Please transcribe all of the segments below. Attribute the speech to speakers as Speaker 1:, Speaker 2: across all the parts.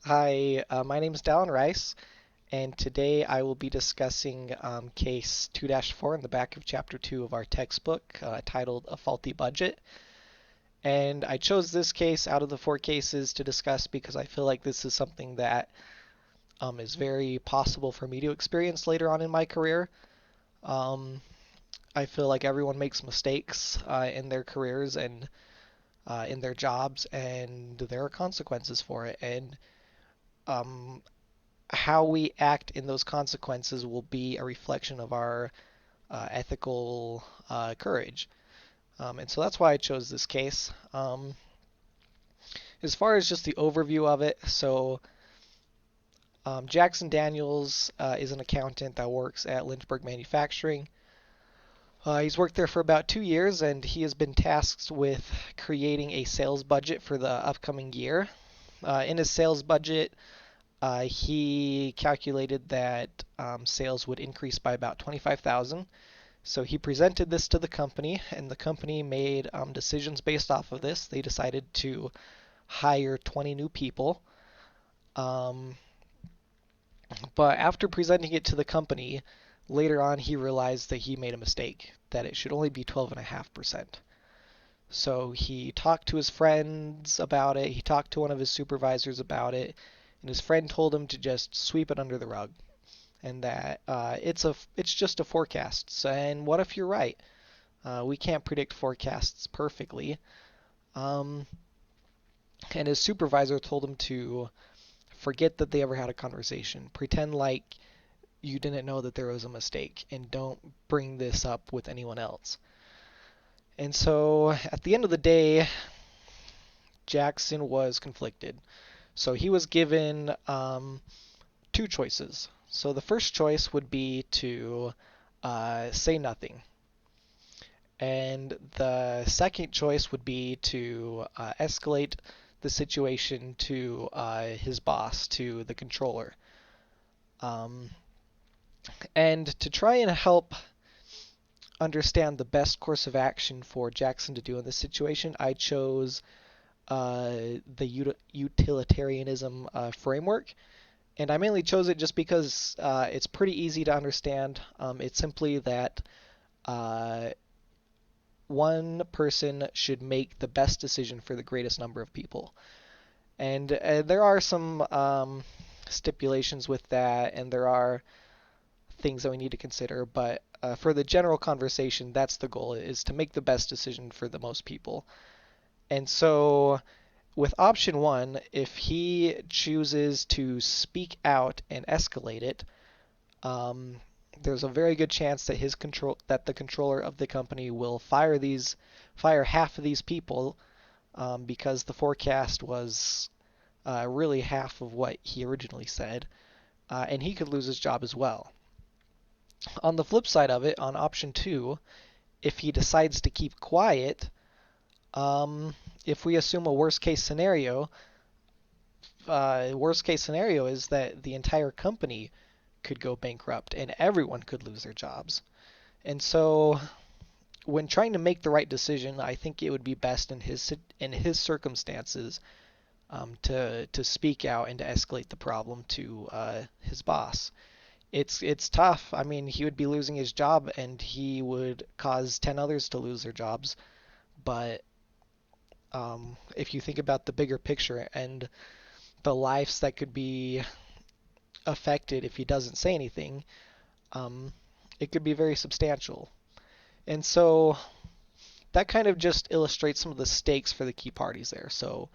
Speaker 1: Hi, my name is Dallin Rice, and today I will be discussing case 2-4 in the back of chapter 2 of our textbook titled A Faulty Budget. And I chose this case out of the four cases to discuss because I feel like this is something that is very possible for me to experience later on in my career. Um, I feel like everyone makes mistakes in their careers and in their jobs, and there are consequences for it. And um, how we act in those consequences will be a reflection of our ethical courage. And so that's why I chose this case. As far as just the overview of it, so Jackson Daniels is an accountant that works at Lynchburg Manufacturing. He's worked there for about 2 years, and he has been tasked with creating a sales budget for the upcoming year. In his sales budget, he calculated that sales would increase by about 25,000. So he presented this to the company, and the company made decisions based off of this. They decided to hire 20 new people. Um, but after presenting it to the company, later on he realized that he made a mistake, that it should only be 12.5%. So he talked to his friends about it, he talked to one of his supervisors about it, and his friend told him to just sweep it under the rug and that it's just a forecast. So, and what if you're right? We can't predict forecasts perfectly. Um, and his supervisor told him to forget that they ever had a conversation. Pretend like you didn't know that there was a mistake, and don't bring this up with anyone else. And so at the end of the day, Jackson was conflicted. So he was given two choices. So the first choice would be to say nothing. And the second choice would be to escalate the situation to his boss, to the controller. Um, and to try and help understand the best course of action for Jackson to do in this situation, I chose the utilitarianism framework. And I mainly chose it just because it's pretty easy to understand. It's simply that uh, one person should make the best decision for the greatest number of people. And there are some stipulations with that, and there are things that we need to consider. But for the general conversation, that's the goal: is to make the best decision for the most people. And so, with option one, if he chooses to speak out and escalate it, um, there's a very good chance that the controller of the company will fire half of these people because the forecast was really half of what he originally said, and he could lose his job as well. On the flip side of it, on option two, if he decides to keep quiet, um, if we assume a worst case scenario is that the entire company could go bankrupt and everyone could lose their jobs. And so, when trying to make the right decision, I think it would be best in his circumstances to speak out and to escalate the problem to his boss. It's tough. I mean, he would be losing his job and he would cause 10 others to lose their jobs. But if you think about the bigger picture and the lives that could be affected if he doesn't say anything, um, it could be very substantial. And so that kind of just illustrates some of the stakes for the key parties there. So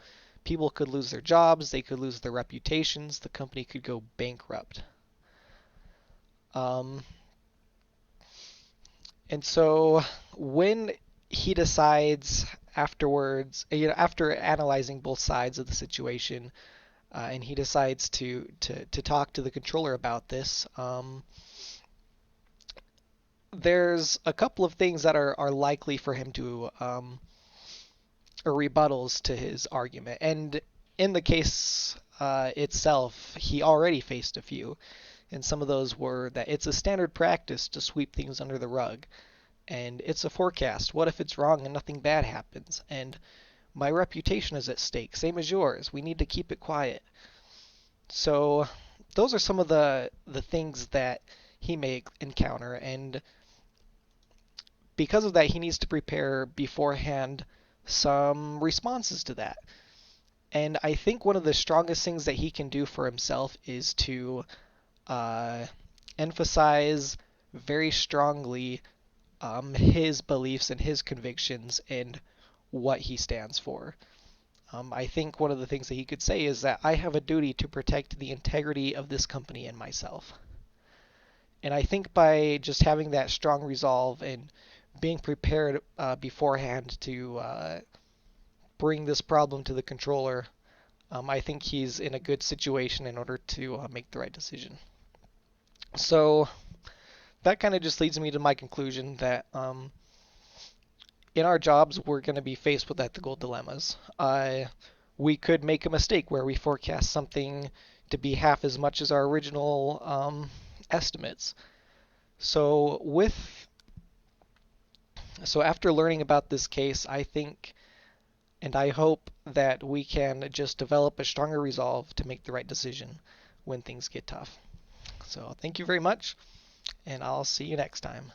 Speaker 1: people could lose their jobs, they could lose their reputations, the company could go bankrupt. Um, and so when he decides afterwards, after analyzing both sides of the situation, and he decides to talk to the controller about this, there's a couple of things that are likely for him to or rebuttals to his argument. And in the case itself, he already faced a few. And some of those were that it's a standard practice to sweep things under the rug. And it's a forecast. What if it's wrong and nothing bad happens? And my reputation is at stake, same as yours. We need to keep it quiet. So those are some of the things that he may encounter, and because of that, he needs to prepare beforehand some responses to that. And I think one of the strongest things that he can do for himself is to uh, emphasize very strongly his beliefs and his convictions and what he stands for. I think one of the things that he could say is that I have a duty to protect the integrity of this company and myself. And I think by just having that strong resolve and being prepared beforehand to bring this problem to the controller, I think he's in a good situation in order to make the right decision. So that kind of just leads me to my conclusion that in our jobs, we're going to be faced with ethical dilemmas. We could make a mistake where we forecast something to be half as much as our original estimates. So after learning about this case, I think and I hope that we can just develop a stronger resolve to make the right decision when things get tough. So thank you very much, and I'll see you next time.